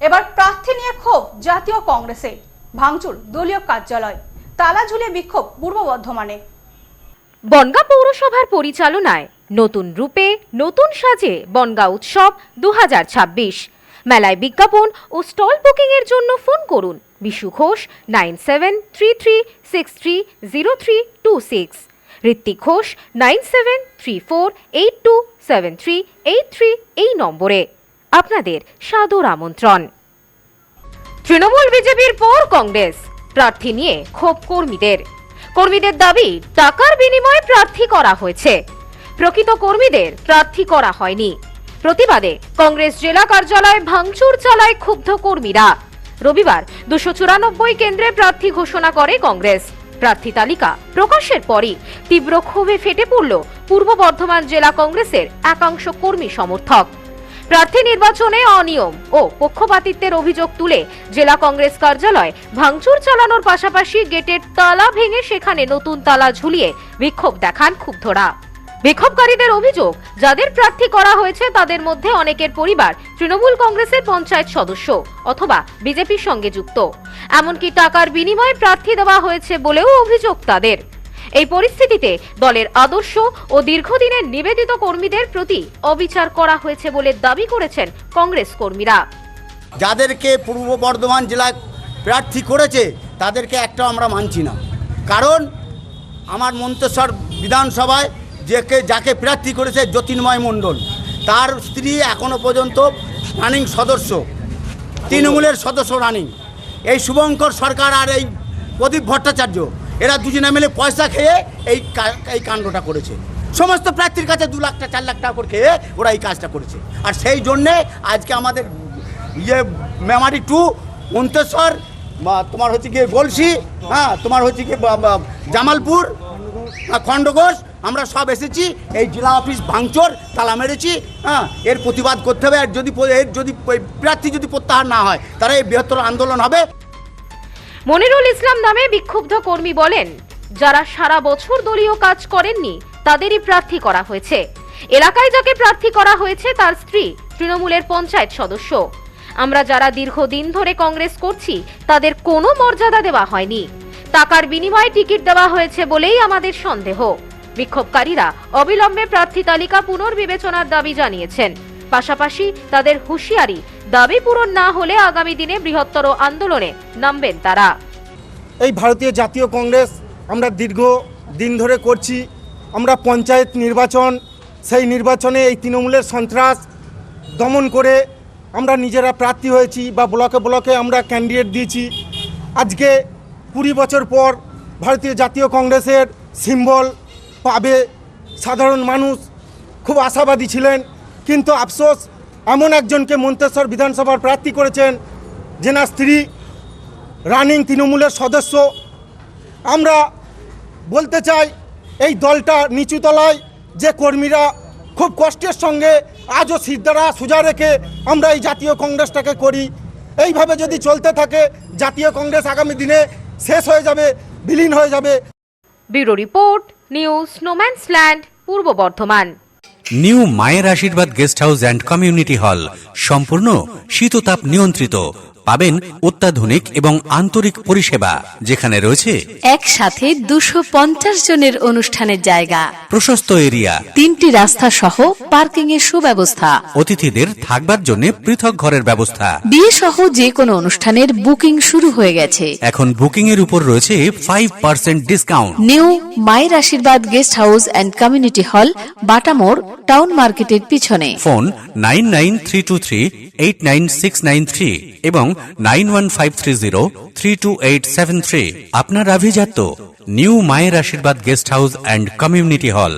এবার প্রার্থী নিয়ে ক্ষোভ জাতীয় কংগ্রেসে, ভাঙচুর দলীয় কার্যালয়, তালা ঝুলিয়ে বিক্ষোভ পূর্ব বর্ধমানে। বনগাঁ পৌরসভার পরিচালনায় নতুন রূপে নতুন সাজে বনগাঁ উৎসব 2026। মেলায় বিজ্ঞাপন ও স্টল বুকিং এর জন্য ফোন করুন বিশু ঘোষ 9733630326, ঋত্বিক ঘোষ 9734827383 এই নম্বরে। আপনাদের সাদর আমন্ত্রণ। তৃণমূল বিজেপির পর কংগ্রেস, প্রার্থী নিয়ে ক্ষোভ কর্মীদের দাবি টাকার বিনিময়ে প্রার্থী করা হয়েছে, প্রকৃত কর্মীদের প্রার্থী করা হয়নি। প্রতিবাদে কংগ্রেস জেলা কার্যালয়ে ভাঙচুর চালায় ক্ষুব্ধ কর্মীরা। রবিবার 294 কেন্দ্রে প্রার্থী ঘোষণা করে কংগ্রেস। প্রার্থী তালিকা প্রকাশের পরই তীব্র ক্ষোভে ফেটে পড়ল পূর্ব বর্ধমান জেলা কংগ্রেসের একাংশ কর্মী সমর্থক। প্রার্থী নির্বাচনে অনিয়ম ও পক্ষপাতিত্বের অভিযোগ তুলে জেলা কংগ্রেস কার্যালয় ভাঙচুর চালানোর পাশাপাশি গেটের তালা ভেঙে সেখানে নতুন তালা ঝুলিয়ে বিক্ষোভ দেখান ক্ষুব্ধরা। বিক্ষোভকারীদের অভিযোগ, যাদের প্রার্থী করা হয়েছে তাদের মধ্যে অনেকের পরিবার তৃণমূল কংগ্রেসের পঞ্চায়েত সদস্য অথবা বিজেপির সঙ্গে যুক্ত। এমনকি টাকার বিনিময়ে প্রার্থী দেওয়া হয়েছে বলেও অভিযোগ তাদের। এই পরিস্থিতিতে দলের আদর্শ ও দীর্ঘদিনের নিবেদিত কর্মীদের প্রতি অবিচার করা হয়েছে বলে দাবি করেছেন কংগ্রেস কর্মীরা। যাদেরকে পূর্ব বর্ধমান জেলায় প্রার্থী করেছে তাদেরকে একটাও আমরা মানছি না। কারণ আমার মন্তেশ্বর বিধানসভায় যাকে প্রার্থী করেছে জ্যোতির্ময় মণ্ডল, তার স্ত্রী এখনও পর্যন্ত রানিং সদস্য, তৃণমূলের সদস্য রানিং। এই শুভঙ্কর সরকার আর এই প্রদীপ ভট্টাচার্য, এরা দুজনে মিলে পয়সা খেয়ে এই কাণ্ডটা করেছে। সমস্ত প্রার্থীর কাছে 2 লাখ টাকা 4 লাখ টাকা করে খেয়ে ওরা এই কাজটা করেছে। আর সেই জন্যে আজকে আমাদের মেমারি 2 মন্তেশ্বর, তোমার হচ্ছে গিয়ে গলসি, তোমার হচ্ছে গিয়ে জামালপুর, খণ্ডঘোষ, আমরা সব এসেছি এই জেলা অফিস ভাঙচুর তালা মেরেছি। এর প্রতিবাদ করতে হবে। আর যদি প্রার্থী যদি প্রত্যাহার না হয় তাহলে এই বৃহত্তর আন্দোলন হবে। মনিরুল ইসলাম নামে বিক্ষুব্ধ কর্মী বলেন, যারা সারা বছর দলীয় কাজ করেননি তাদেরই প্রার্থী করা হয়েছে। এলাকায় যাকে প্রার্থী করা হয়েছে তার স্ত্রী তৃণমূলের পঞ্চায়েত সদস্য। আমরা যারা দীর্ঘদিন ধরে কংগ্রেস করছি তাদের কোনো মর্যাদা দেওয়া হয়নি। টাকার বিনিময়ে টিকিট দেওয়া হয়েছে বলেই আমাদের সন্দেহ। বিক্ষোভকারীরা অবিলম্বে প্রার্থী তালিকা পুনর্বিবেচনার দাবি জানিয়েছেন। পাশাপাশি তাদের হুঁশিয়ারি, দাবি পূরণ না হলে আগামী দিনে বৃহত্তর আন্দোলনে নামবেন তারা। এই ভারতীয় জাতীয় কংগ্রেস আমরা দীর্ঘ দিন ধরে করছি। আমরা পঞ্চায়েত নির্বাচন, সেই নির্বাচনে এই তৃণমূলের সন্ত্রাস দমন করে আমরা নিজেরা প্রার্থী হয়েছি বা ব্লকে ব্লকে আমরা ক্যান্ডিডেট দিয়েছি। আজকে 20 বছর পর ভারতীয় জাতীয় কংগ্রেসের সিম্বল পাবে সাধারণ মানুষ খুব আশাবাদী ছিলেন। কিন্তু আফসোস, এমন একজনকে মন্তেশ্বর বিধানসভার প্রার্থী করেছেন যেনার স্ত্রী রানিং তৃণমূলের সদস্য। আমরা বলতে চাই, এই দলটা নিচুতলায় যে কর্মীরা খুব কষ্টের সঙ্গে আজও সিদ্ধারা সোজা রেখে আমরা এই জাতীয় কংগ্রেসটাকে করি। এইভাবে যদি চলতে থাকে জাতীয় কংগ্রেস আগামী দিনে শেষ হয়ে যাবে, বিলীন হয়ে যাবে। ব্যুরো রিপোর্ট, নিউজ নোম্যান্সল্যান্ড, পূর্ব বর্ধমান। নিউ মায়ের আশীর্বাদ guest house and community hall সম্পূর্ণ শীততাপ নিয়ন্ত্রিত। পাবেন অত্যাধুনিক এবং আন্তরিক পরিষেবা, যেখানে রয়েছে একসাথে 250 জনের অনুষ্ঠানের জায়গা, প্রশস্ত এরিয়া, 3টি রাস্তা সহ পার্কিং এর সুব্যবস্থা, অতিথিদের থাকবার জন্য পৃথক ঘরের ব্যবস্থা। বিয়ে সহ যে কোনো অনুষ্ঠানের বুকিং শুরু হয়ে গেছে। এখন বুকিং এর উপর রয়েছে 5% ডিসকাউন্ট। নিউ মায়ের আশীর্বাদ guest house and community hall, বাটামোড়, town মার্কেটের পিছনে। ফোন 9932389693 এবং 9153032873। আপনার আভিজাত্য নিউ মায়ের আশীর্বাদ guest house and community hall.